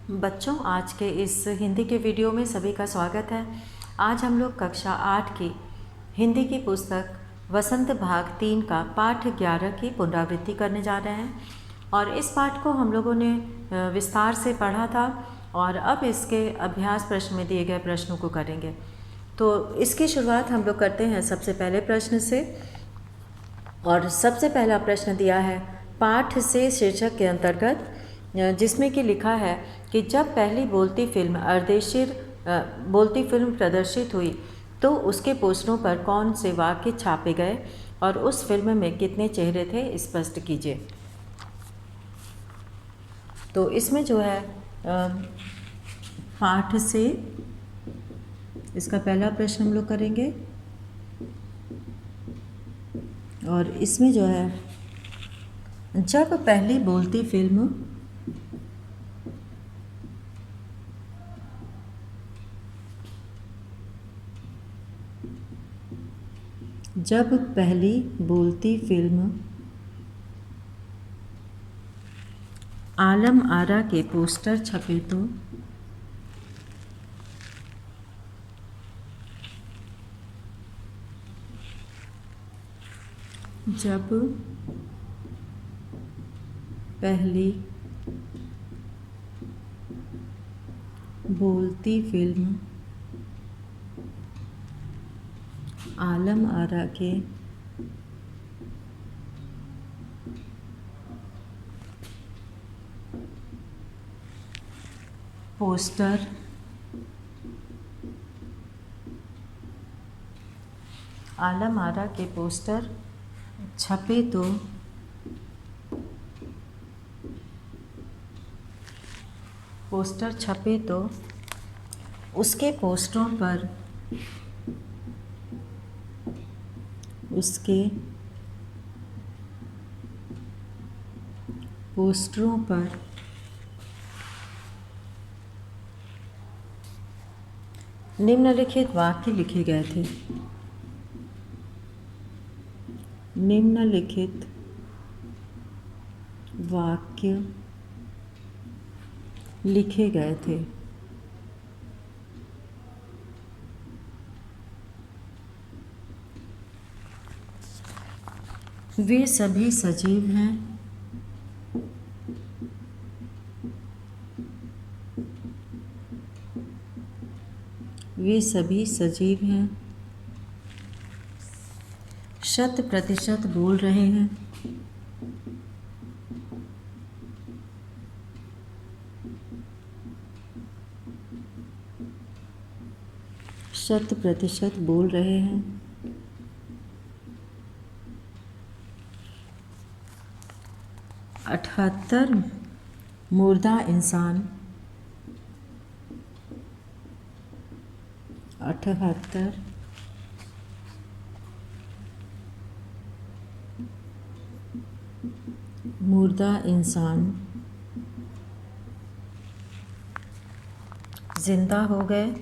बच्चों, आज के इस हिंदी के वीडियो में सभी का स्वागत है। आज हम लोग कक्षा 8 की हिंदी की पुस्तक वसंत भाग 3 का पाठ 11 की पुनरावृत्ति करने जा रहे हैं और इस पाठ को हम लोगों ने विस्तार से पढ़ा था और अब इसके अभ्यास प्रश्न में दिए गए प्रश्नों को करेंगे। तो इसकी शुरुआत हम लोग करते हैं सबसे पहले प्रश्न से। और सबसे पहला प्रश्न दिया है पाठ से शीर्षक के अंतर्गत, जिसमें कि लिखा है कि जब पहली बोलती फिल्म प्रदर्शित हुई तो उसके पोस्टरों पर कौन से वाक्य छापे गए और उस फिल्म में कितने चेहरे थे, स्पष्ट कीजिए। तो इसमें जो है पाठ से इसका पहला प्रश्न हम लोग करेंगे और इसमें जो है जब पहली बोलती फिल्म आलम आरा के पोस्टर छपे तो जब पहली बोलती फिल्म आलम आरा के पोस्टर छपे तो उसके पोस्टरों पर निम्नलिखित वाक्य लिखे गए थे। वे सभी सजीव हैं, 100% बोल रहे हैं, 78 मुर्दा इंसान, 78 मुर्दा इंसान जिंदा हो गए।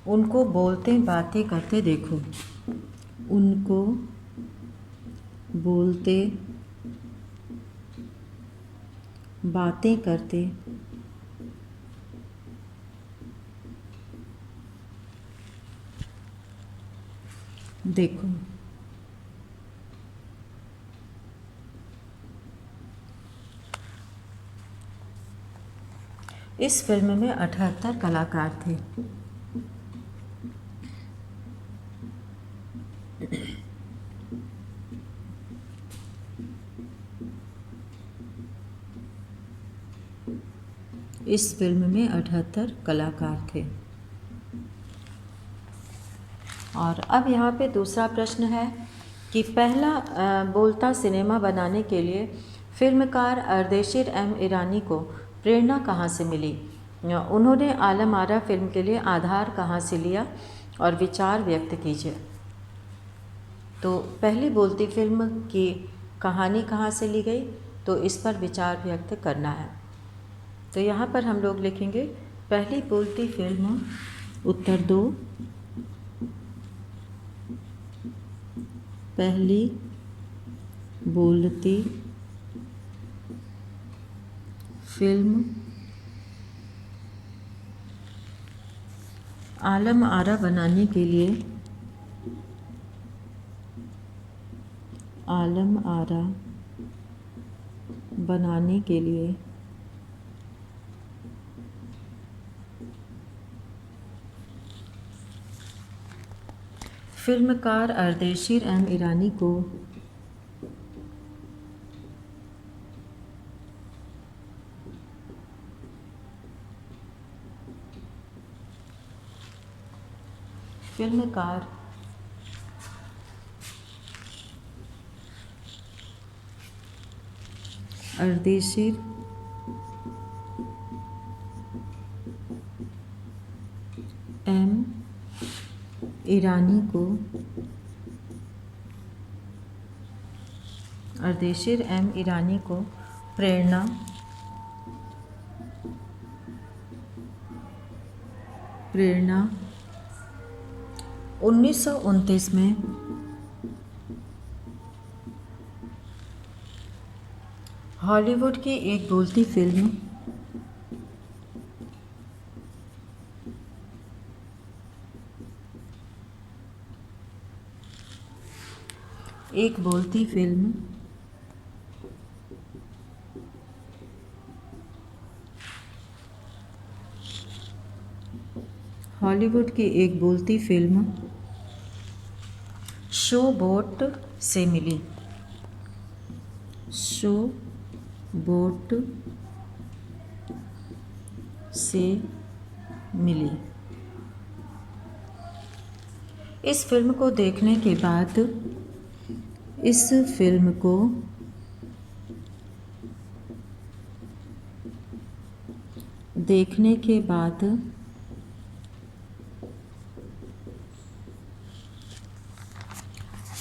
उनको बोलते बातें करते देखो। इस फिल्म में 78 कलाकार थे। इस फिल्म में 78 कलाकार थे। और अब यहाँ पे दूसरा प्रश्न है कि पहला बोलता सिनेमा बनाने के लिए फिल्मकार अर्देशीर एम ईरानी को प्रेरणा कहाँ से मिली? उन्होंने आलम आरा फिल्म के लिए आधार कहाँ से लिया और विचार व्यक्त कीजिए। तो पहली बोलती फिल्म की कहानी कहाँ से ली गई? तो इस पर विचार व्यक्त करना है। तो यहाँ पर हम लोग लिखेंगे पहली बोलती फिल्म, उत्तर 2, पहली बोलती फिल्म आलम आरा बनाने के लिए, आलम आरा बनाने के लिए फिल्मकार अर्देशीर एम ईरानी को फिल्मकार अर्देशीर एम ईरानी को, अर्देशीर एम ईरानी को प्रेरणा 1929 में हॉलीवुड की एक बोलती फिल्म हॉलीवुड की एक बोलती फिल्म शो बोट से मिली, शो बोट से मिली। इस फिल्म को देखने के बाद, इस फिल्म को देखने के बाद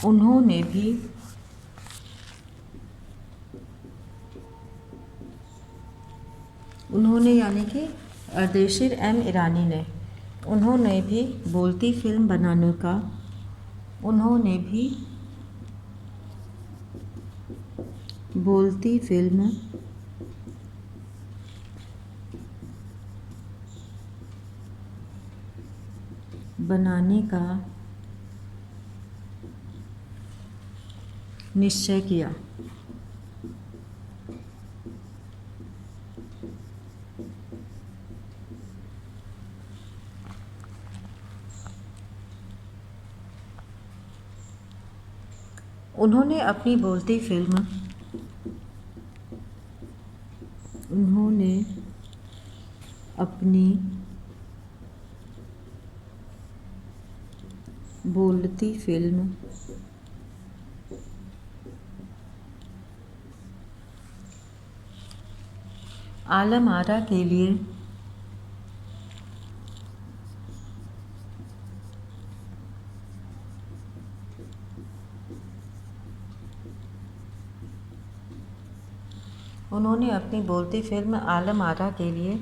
उन्होंने यानी कि अर्देशीर एम ईरानी ने, उन्होंने भी बोलती फिल्म बनाने का, उन्होंने भी बोलती फिल्म बनाने का निश्चय किया। उन्होंने अपनी बोलती फिल्म आलम आरा के लिए उन्होंने अपनी बोलती फिल्म आलम आरा के लिए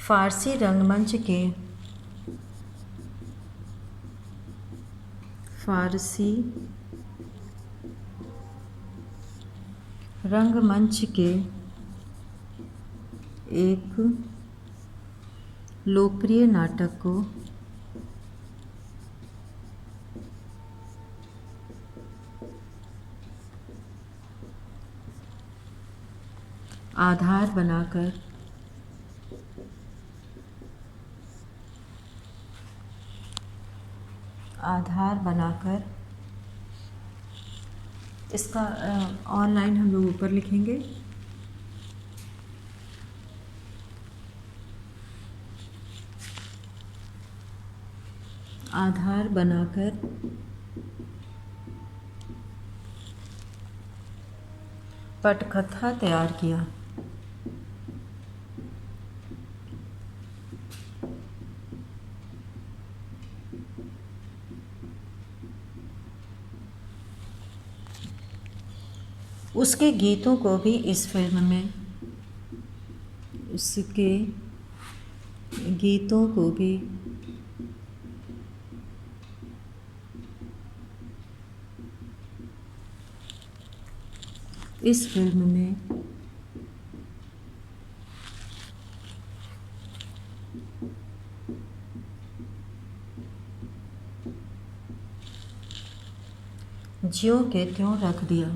फ़ारसी रंगमंच के एक लोकप्रिय नाटक को आधार बनाकर इसका ऑनलाइन हम लोग ऊपर लिखेंगे। आधार बनाकर पटकथा तैयार किया। उसके गीतों को भी इस फिल्म में, उसके गीतों को भी इस फिल्म में ज्यों के त्यों रख दिया।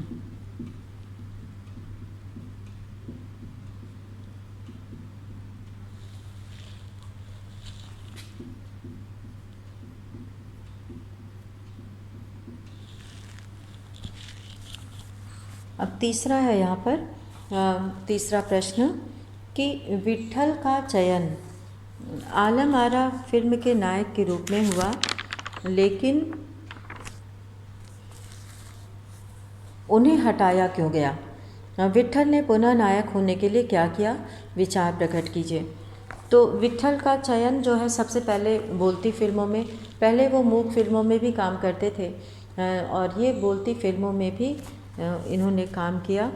अब तीसरा है यहाँ पर तीसरा प्रश्न कि विट्ठल का चयन आलम आरा फिल्म के नायक के रूप में हुआ, लेकिन उन्हें हटाया क्यों गया? विट्ठल ने पुनः नायक होने के लिए क्या किया? विचार प्रकट कीजिए। तो विट्ठल का चयन जो है सबसे पहले बोलती फिल्मों में, पहले वो मूक फिल्मों में भी काम करते थे और ये बोलती फिल्मों में भी इन्होंने काम किया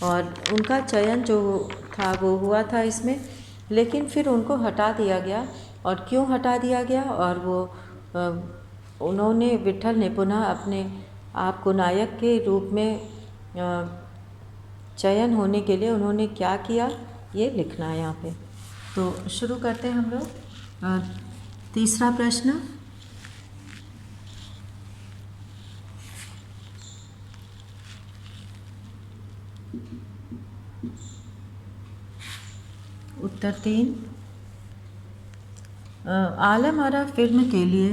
और उनका चयन जो था वो हुआ था इसमें, लेकिन फिर उनको हटा दिया गया। और क्यों हटा दिया गया? और वो उन्होंने, विट्ठल ने पुनः अपने आप को नायक के रूप में चयन होने के लिए उन्होंने क्या किया, ये लिखना है यहाँ पे। तो शुरू करते हैं हम लोग। तीसरा प्रश्न, उत्तर 3, आलम आरा फिल्म के लिए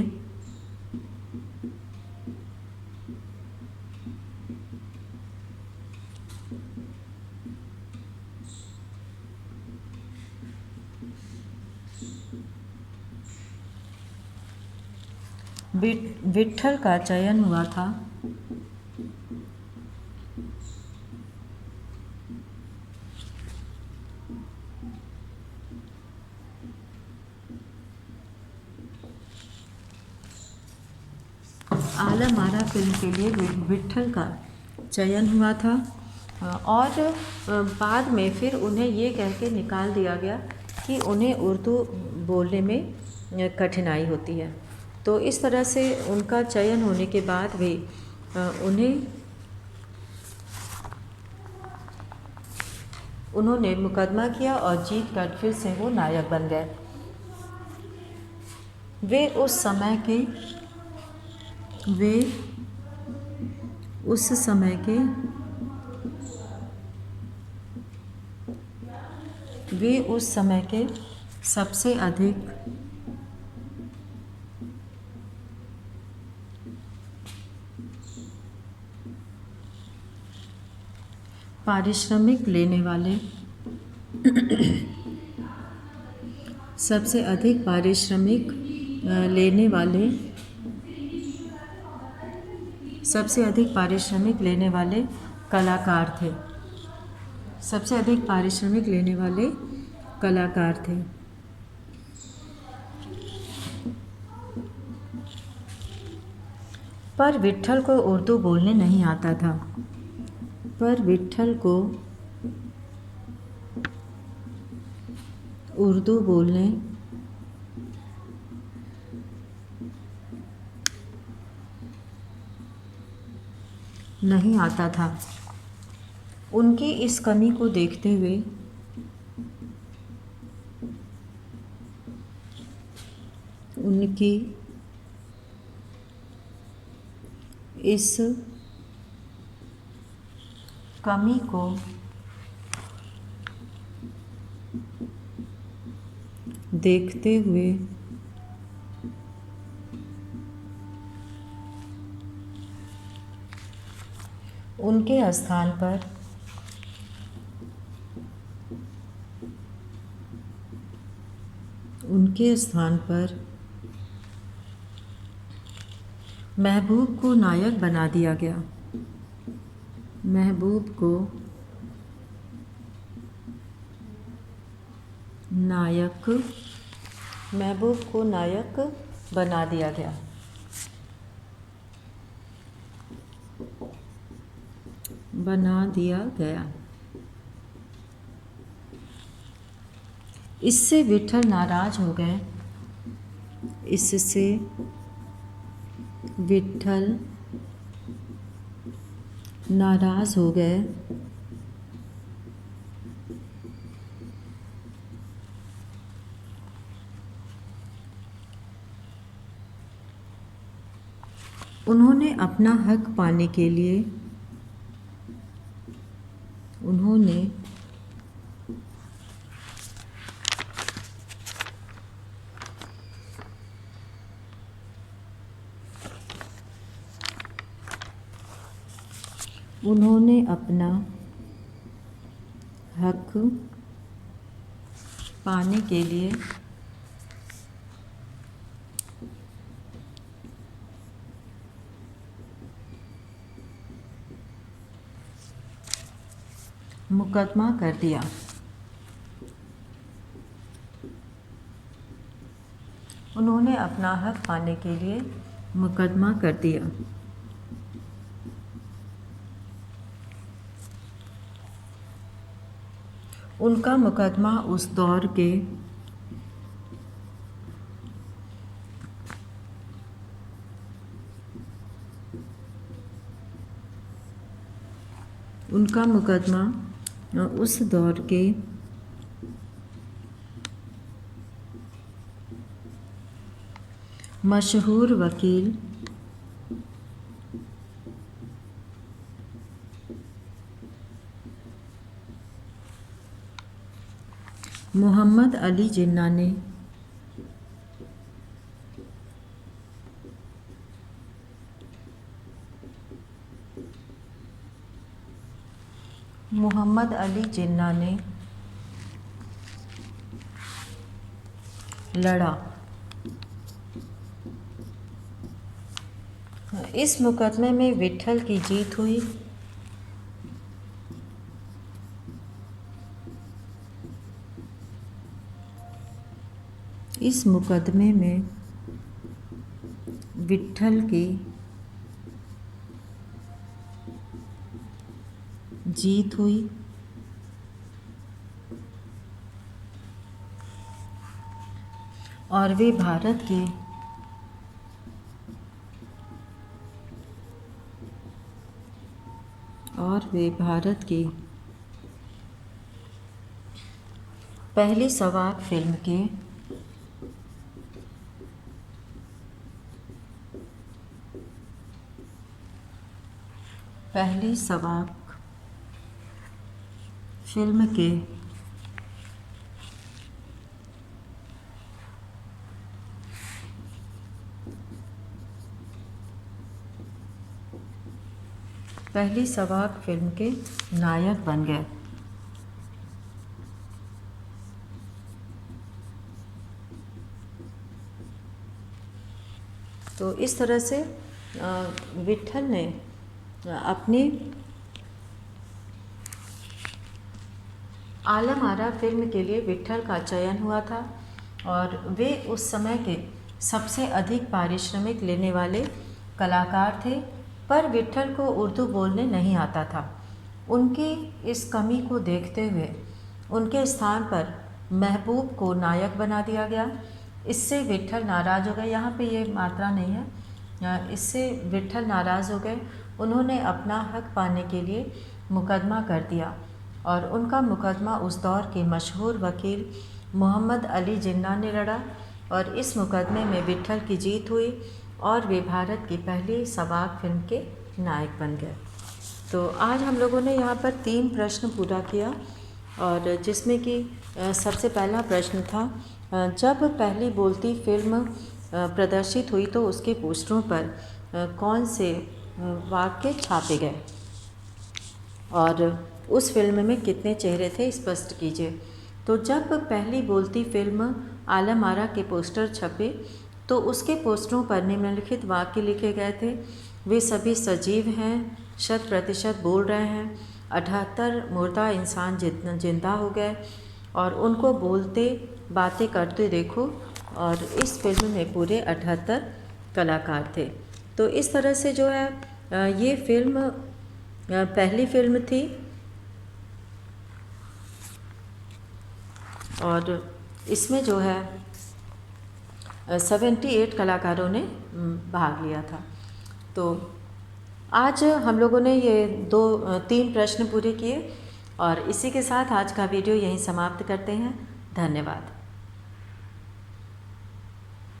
विट्ठल का चयन हुआ था। आलम आरा फिल्म के लिए विट्ठल का चयन हुआ था और बाद में फिर उन्हें ये कह के निकाल दिया गया कि उन्हें उर्दू बोलने में कठिनाई होती है। तो इस तरह से उनका चयन होने के बाद भी उन्होंने मुकदमा किया और जीत कर फिर से वो नायक बन गए। वे उस समय के सबसे अधिक पारिश्रमिक लेने वाले कलाकार थे। पर विट्ठल को उर्दू बोलने नहीं आता था। उनकी इस कमी को देखते हुए उनके स्थान पर महबूब को नायक बना दिया गया। महबूब को नायक बना दिया गया। बना दिया गया। इससे विट्ठल नाराज हो गए। इससे विट्ठल नाराज हो गए। उन्होंने अपना हक पाने के लिए उन्होंने अपना हक पाने के लिए मुकदमा कर दिया। उन्होंने अपना हक पाने के लिए मुकदमा कर दिया। उनका मुकदमा उस दौर के मशहूर वकील मोहम्मद अली जिन्ना ने लड़ा। इस मुकदमे में विट्ठल की जीत हुई। इस मुकदमे में विट्ठल की जीत हुई और वे भारत की पहली सवाक फिल्म के नायक बन गए। तो इस तरह से विट्ठल ने अपनी आलम आरा फिल्म के लिए विट्ठल का चयन हुआ था और वे उस समय के सबसे अधिक पारिश्रमिक लेने वाले कलाकार थे, पर विट्ठल को उर्दू बोलने नहीं आता था। उनकी इस कमी को देखते हुए उनके स्थान पर महबूब को नायक बना दिया गया। इससे विट्ठल नाराज़ हो गए। यहाँ पे ये मात्रा नहीं है। इससे विट्ठल नाराज़ हो गए। उन्होंने अपना हक पाने के लिए मुकदमा कर दिया और उनका मुकदमा उस दौर के मशहूर वकील मोहम्मद अली जिन्ना ने लड़ा और इस मुकदमे में विट्ठल की जीत हुई और वे भारत की पहली सवाक फिल्म के नायक बन गए। तो आज हम लोगों ने यहाँ पर 3 प्रश्न पूरा किया और जिसमें कि सबसे पहला प्रश्न था, जब पहली बोलती फिल्म प्रदर्शित हुई तो उसके पोस्टरों पर कौन से वाक्य छापे गए और उस फिल्म में कितने चेहरे थे, स्पष्ट कीजिए। तो जब पहली बोलती फिल्म आलम आरा के पोस्टर छपे तो उसके पोस्टरों पर निम्नलिखित वाक्य लिखे गए थे। वे सभी सजीव हैं, 100% बोल रहे हैं, 78 मुर्दा इंसान जिंदा हो गए और उनको बोलते बातें करते देखो। और इस फिल्म में पूरे 78 कलाकार थे। तो इस तरह से जो है ये फिल्म पहली फिल्म थी और इसमें जो है 78 कलाकारों ने भाग लिया था। तो आज हम लोगों ने ये 3 प्रश्न पूरे किए और इसी के साथ आज का वीडियो यहीं समाप्त करते हैं। धन्यवाद।